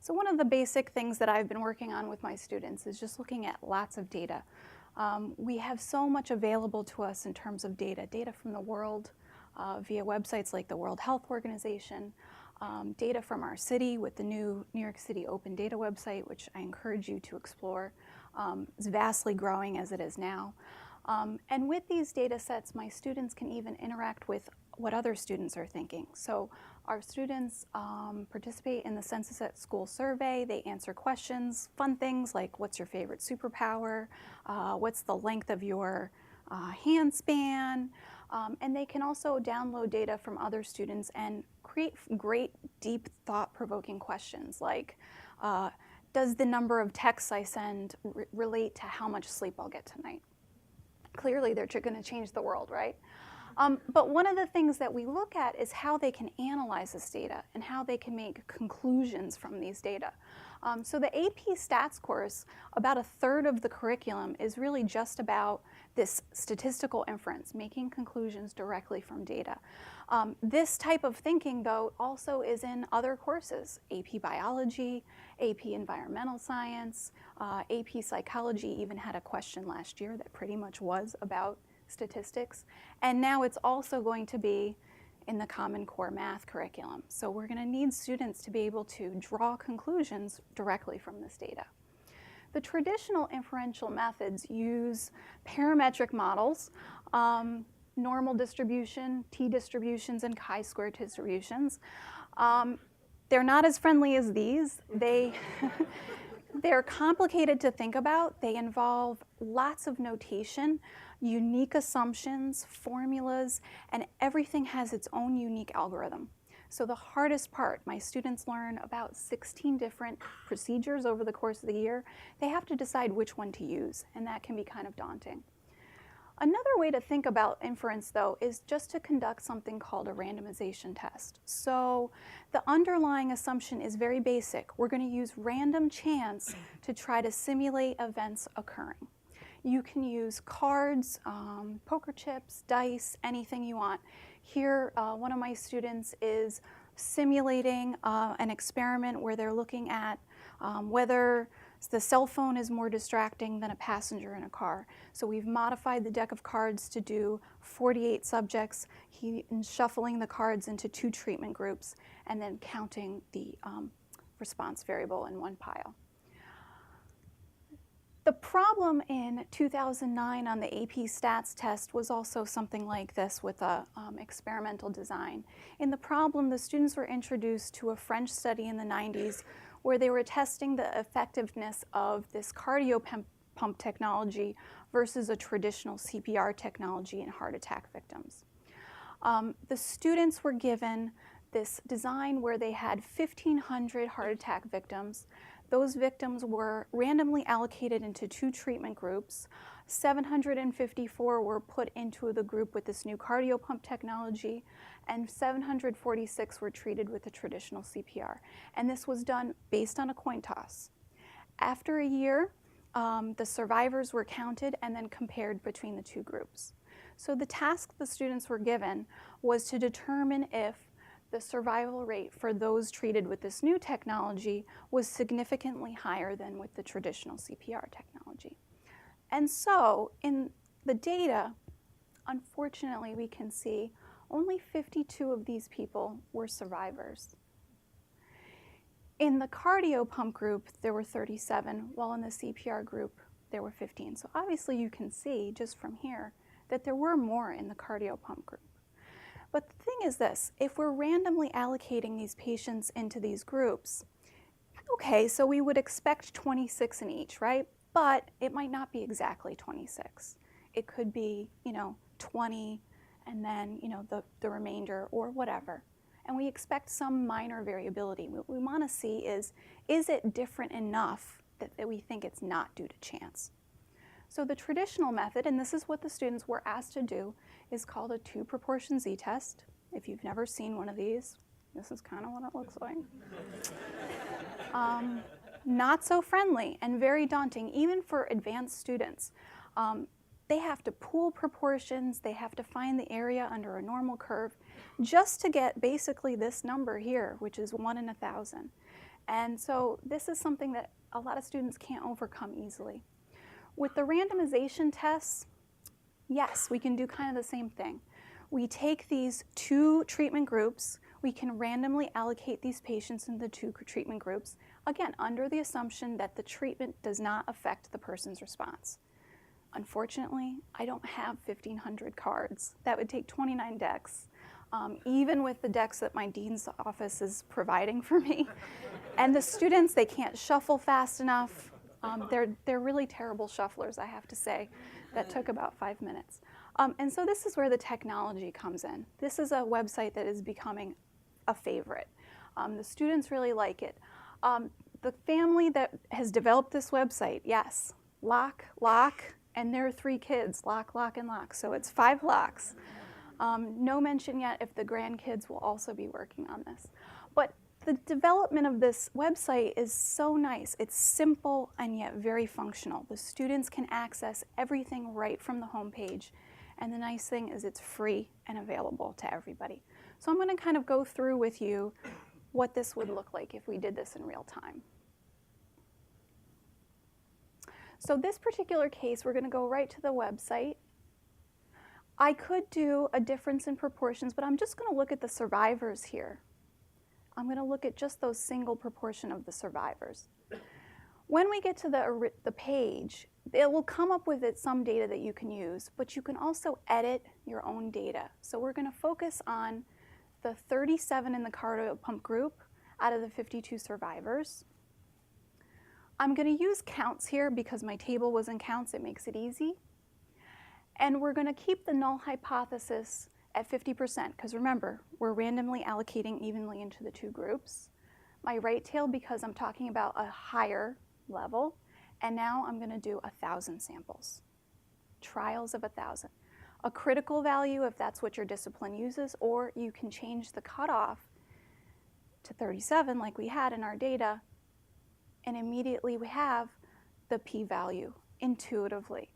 So one of the basic things that I've been working on with my students is just looking at lots of data. We have so much available to us in terms of data from the world via websites like the World Health Organization, data from our city with the new New York City Open Data website, which I encourage you to explore. It's vastly growing as it is now. And with these data sets, my students can even interact with what other students are thinking. So our students participate in the Census at School survey. They answer questions, fun things like what's your favorite superpower, what's the length of your hand span, and they can also download data from other students and create great, deep, thought-provoking questions like, does the number of texts I send relate to how much sleep I'll get tonight? Clearly, they're going to change the world, right? But one of the things that we look at is how they can analyze this data and how they can make conclusions from these data. So the AP Stats course, about a third of the curriculum is really just about this statistical inference, making conclusions directly from data. This type of thinking, though, also is in other courses, AP Biology, AP Environmental Science, AP Psychology even had a question last year that pretty much was about statistics, and now it's also going to be in the Common Core math curriculum. So we're going to need students to be able to draw conclusions directly from this data. The traditional inferential methods use parametric models, normal distribution, t-distributions, and chi-square distributions. They're not as friendly as these. They're complicated to think about. They involve lots of notation, unique assumptions, formulas, and everything has its own unique algorithm. So the hardest part, my students learn about 16 different procedures over the course of the year. They have to decide which one to use, and that can be kind of daunting. Another way to think about inference, though, is just to conduct something called a randomization test. So the underlying assumption is very basic. We're going to use random chance to try to simulate events occurring. You can use cards, poker chips, dice, anything you want. Here, one of my students is simulating an experiment where they're looking at whether the cell phone is more distracting than a passenger in a car. So we've modified the deck of cards to do 48 subjects, shuffling the cards into 2 treatment groups, and then counting the response variable in one pile. The problem in 2009 on the AP Stats test was also something like this with a experimental design. In the problem, the students were introduced to a French study in the 90s where they were testing the effectiveness of this cardio pump technology versus a traditional CPR technology in heart attack victims. The students were given this design where they had 1,500 heart attack victims. Those victims were randomly allocated into 2 treatment groups. 754 were put into the group with this new cardio pump technology, and 746 were treated with the traditional CPR. And this was done based on a coin toss. After a year, the survivors were counted and then compared between the 2 groups. So the task the students were given was to determine if the survival rate for those treated with this new technology was significantly higher than with the traditional CPR technology. And so in the data, unfortunately, we can see only 52 of these people were survivors. In the cardio pump group, there were 37, while in the CPR group, there were 15. So obviously you can see just from here that there were more in the cardio pump group. But the thing is this, if we're randomly allocating these patients into these groups, okay, so we would expect 26 in each, right? But it might not be exactly 26. It could be, 20 and then, the remainder or whatever. And we expect some minor variability. What we want to see is it different enough that we think it's not due to chance? So the traditional method, and this is what the students were asked to do, is called a 2 proportion z-test. If you've never seen one of these, this is kind of what it looks like. Not so friendly and very daunting, even for advanced students. They have to pool proportions, they have to find the area under a normal curve just to get basically this number here, which is 1 in 1,000. And so this is something that a lot of students can't overcome easily. With the randomization tests, yes, we can do kind of the same thing. We take these 2 treatment groups, we can randomly allocate these patients into 2 treatment groups, again, under the assumption that the treatment does not affect the person's response. Unfortunately, I don't have 1,500 cards. That would take 29 decks, even with the decks that my dean's office is providing for me. And the students, they can't shuffle fast enough. They're really terrible shufflers, I have to say. That took about 5 minutes. And so this is where the technology comes in. This is a website that is becoming a favorite. The students really like it. The family that has developed this website, yes, lock, and there are 3 kids, lock, and lock. So it's 5 locks. No mention yet if the grandkids will also be working on this. But the development of this website is so nice. It's simple and yet very functional. The students can access everything right from the homepage. And the nice thing is it's free and available to everybody. So I'm going to kind of go through with you what this would look like if we did this in real time. So this particular case, we're going to go right to the website. I could do a difference in proportions, but I'm just going to look at the survivors here. I'm going to look at just those single proportion of the survivors. When we get to the page, it will come up with some data that you can use, but you can also edit your own data. So we're going to focus on the 37 in the cardio pump group out of the 52 survivors. I'm going to use counts here because my table was in counts. It makes it easy. And we're going to keep the null hypothesis at 50%, because remember, we're randomly allocating evenly into the 2 groups. My right tail, because I'm talking about a higher level, and now I'm going to do 1,000 samples, trials of 1,000. A critical value if that's what your discipline uses, or you can change the cutoff to 37 like we had in our data, and immediately we have the p-value intuitively.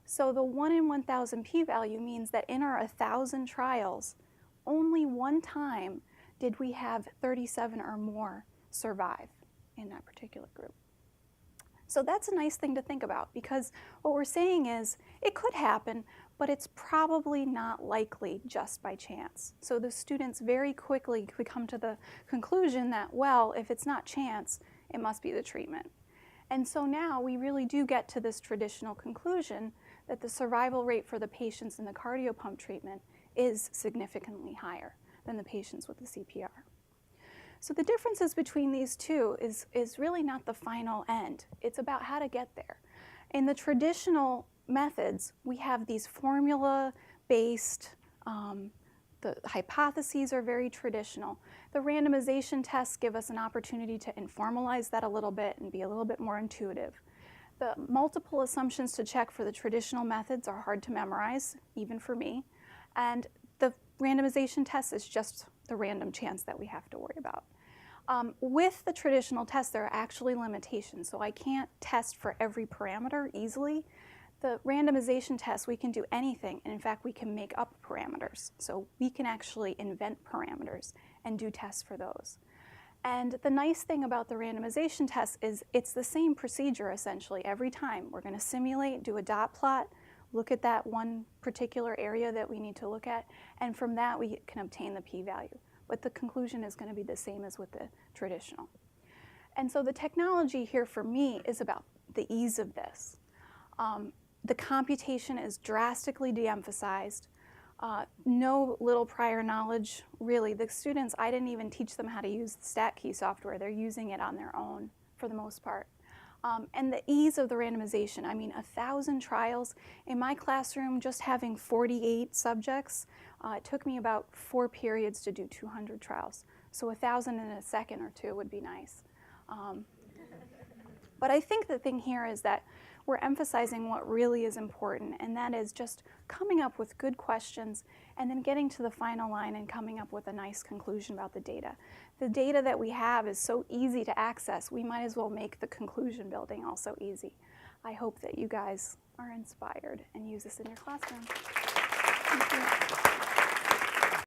So the 1 in 1,000 p-value means that in our 1,000 trials, only 1 time did we have 37 or more survive in that particular group. So that's a nice thing to think about, because what we're saying is it could happen, but it's probably not likely just by chance. So the students very quickly could come to the conclusion that, well, if it's not chance, it must be the treatment. And so now we really do get to this traditional conclusion that the survival rate for the patients in the cardio pump treatment is significantly higher than the patients with the CPR. So the differences between these 2 is really not the final end. It's about how to get there. In the traditional methods, we have these formula-based, the hypotheses are very traditional. The randomization tests give us an opportunity to informalize that a little bit and be a little bit more intuitive. The multiple assumptions to check for the traditional methods are hard to memorize, even for me. And the randomization test is just the random chance that we have to worry about. With the traditional tests, there are actually limitations. So I can't test for every parameter easily. The randomization test, we can do anything. And in fact, we can make up parameters. So we can actually invent parameters and do tests for those. And the nice thing about the randomization test is it's the same procedure essentially every time. We're going to simulate, do a dot plot, look at that one particular area that we need to look at, and from that we can obtain the p-value. But the conclusion is going to be the same as with the traditional. And so the technology here for me is about the ease of this. The computation is drastically de-emphasized. No little prior knowledge, really. The students, I didn't even teach them how to use the StatKey software. They're using it on their own for the most part. And the ease of the randomization, I mean, 1,000 trials. In my classroom, just having 48 subjects, it took me about 4 periods to do 200 trials. So 1,000 in a second or 2 would be nice. But I think the thing here is that we're emphasizing what really is important, and that is just coming up with good questions and then getting to the final line and coming up with a nice conclusion about the data. The data that we have is so easy to access, we might as well make the conclusion building also easy. I hope that you guys are inspired and use this in your classroom. Thank you.